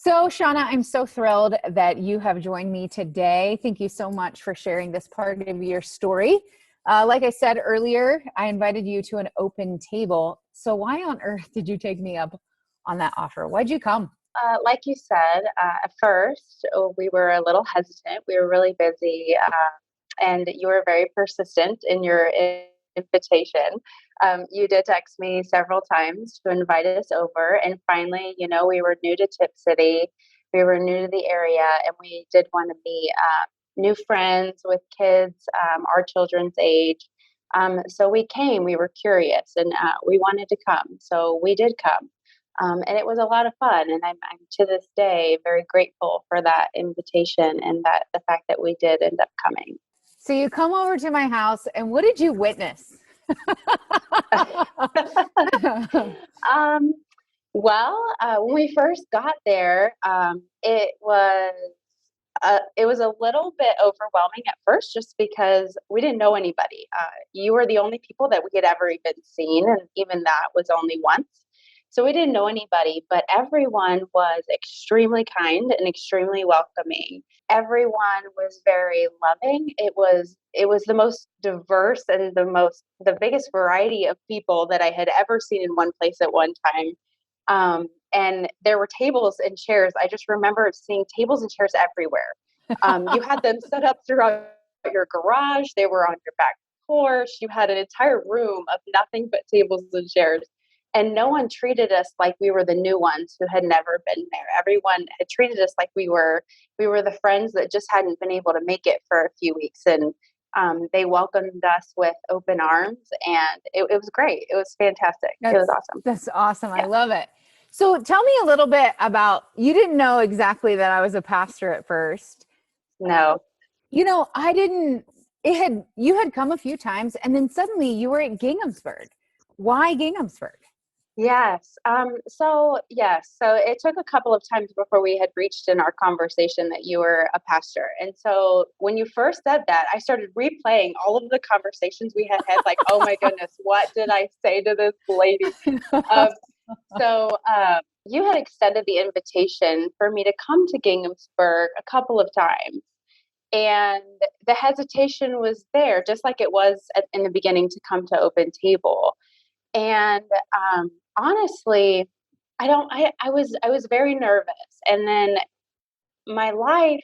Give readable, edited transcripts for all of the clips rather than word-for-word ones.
So, Shauna, I'm so thrilled that you have joined me today. Thank you so much for sharing this part of your story. Like I said earlier, I invited you to an open table. So, why on earth did you take me up on that offer? Why'd you come? Like you said, at first we were a little hesitant. We were really busy, and you were very persistent in your invitation. You did text me several times to invite us over, and finally, we were new to Tip City, we were new to the area, and we did want to meet new friends with kids our children's age. So we came. We were curious, and we wanted to come. So we did come. And it was a lot of fun. And I'm to this day very grateful for that invitation and that the fact that we did end up coming. So, you come over to my house, and what did you witness? um, when we first got there, it was a little bit overwhelming at first, just because we didn't know anybody. You were the only people that we had ever even seen, and even that was only once. So we didn't know anybody, but everyone was extremely kind and extremely welcoming. Everyone was very loving. It was the most diverse and the biggest variety of people that I had ever seen in one place at one time. And there were tables and chairs. I just remember seeing tables and chairs everywhere. You had them set up throughout your garage. They were on your back porch. You had an entire room of nothing but tables and chairs. And no one treated us like we were the new ones who had never been there. Everyone had treated us like we were the friends that just hadn't been able to make it for a few weeks. And they welcomed us with open arms, and it was great. It was fantastic. It was That's awesome. that's awesome. I Yeah. love it. So, tell me a little bit about, you didn't know exactly that I was a pastor at first. No. I didn't, you had come a few times, and then suddenly you were at Ginghamsburg. Why Ginghamsburg? Yes. So it took a couple of times before we had reached in our conversation that you were a pastor. And so when you first said that, I started replaying all of the conversations we had had, like, oh my goodness, what did I say to this lady? Um, so you had extended the invitation for me to come to Ginghamsburg a couple of times. And the hesitation was there, just like it was in the beginning to come to Open Table. And honestly, I was very nervous. And then my life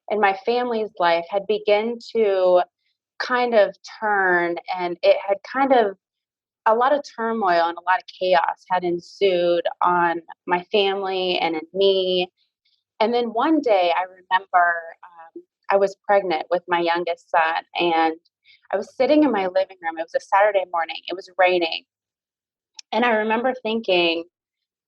and my family's life had begun to kind of turn, and it had kind of, a lot of turmoil and a lot of chaos had ensued on my family and in me. And then one day I remember I was pregnant with my youngest son, and I was sitting in my living room. It was a Saturday morning. It was raining. And I remember thinking,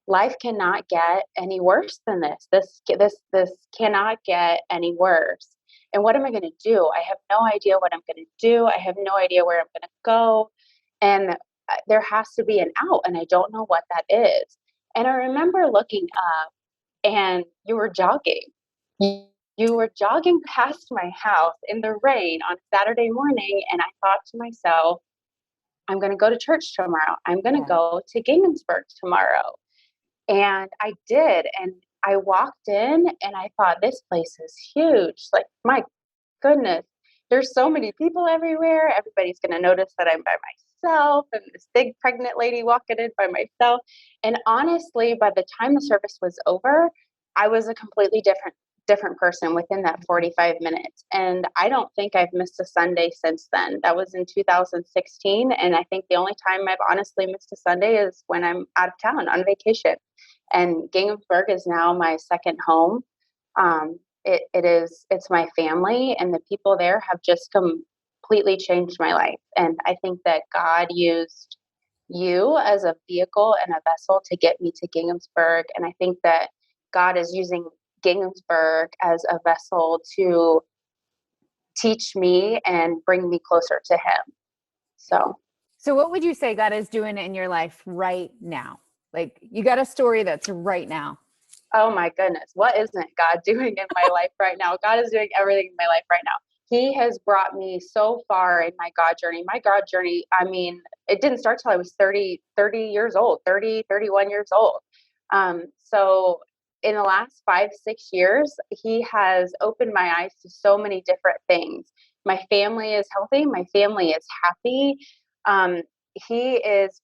life cannot get any worse than this. This cannot get any worse. And what am I going to do? I have no idea what I'm going to do. I have no idea where I'm going to go. And there has to be an out, and I don't know what that is. And I remember looking up, and you were jogging. You were jogging past my house in the rain on Saturday morning, and I thought to myself, I'm going to go to church tomorrow. I'm going to Yeah. go to Ginghamsburg tomorrow. And I did. And I walked in and I thought, this place is huge. Like, my goodness, there's so many people everywhere. Everybody's going to notice that I'm by myself, and this big pregnant lady walking in by myself. And honestly, by the time the service was over, I was a completely different person within that 45 minutes. And I don't think I've missed a Sunday since then. That was in 2016. And I think the only time I've honestly missed a Sunday is when I'm out of town on vacation. And Ginghamsburg is now my second home. It's my family, and the people there have just completely changed my life. And I think that God used you as a vehicle and a vessel to get me to Ginghamsburg. And I think that God is using Ginghamsburg as a vessel to teach me and bring me closer to Him. So, So, what would you say God is doing in your life right now? Like, you got a story that's right now. oh my goodness, what isn't God doing in my life right now? God is doing everything in my life right now. He has brought me so far in my God journey. My God journey, I mean, it didn't start till I was 30 years old, 30, 31 years old. So in the last 5, 6 years, he has opened my eyes to so many different things. My family is healthy. My family is happy. Um, he is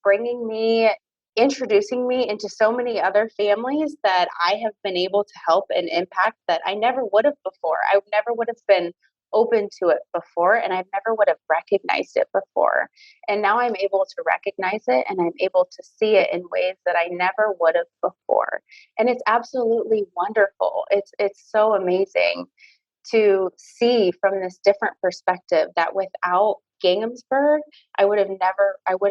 introducing me into so many other families that I have been able to help and impact that I never would have before. I never would have been open to it before, and I never would have recognized it before. And now I'm able to recognize it, and I'm able to see it in ways that I never would have before. And it's absolutely wonderful. It's so amazing to see from this different perspective that without Ginghamsburg, I would have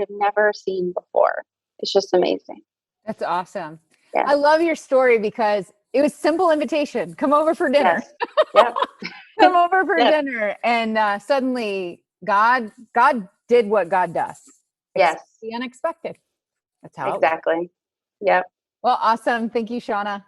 never seen before. It's just amazing. That's awesome. Yeah. I love your story because it was simple invitation. Come over for dinner. Yes. Yep. Come over for Yes. dinner. And suddenly God did what God does. Yes. The unexpected. That's how it works. Exactly. Yep. Well, awesome. Thank you, Shauna.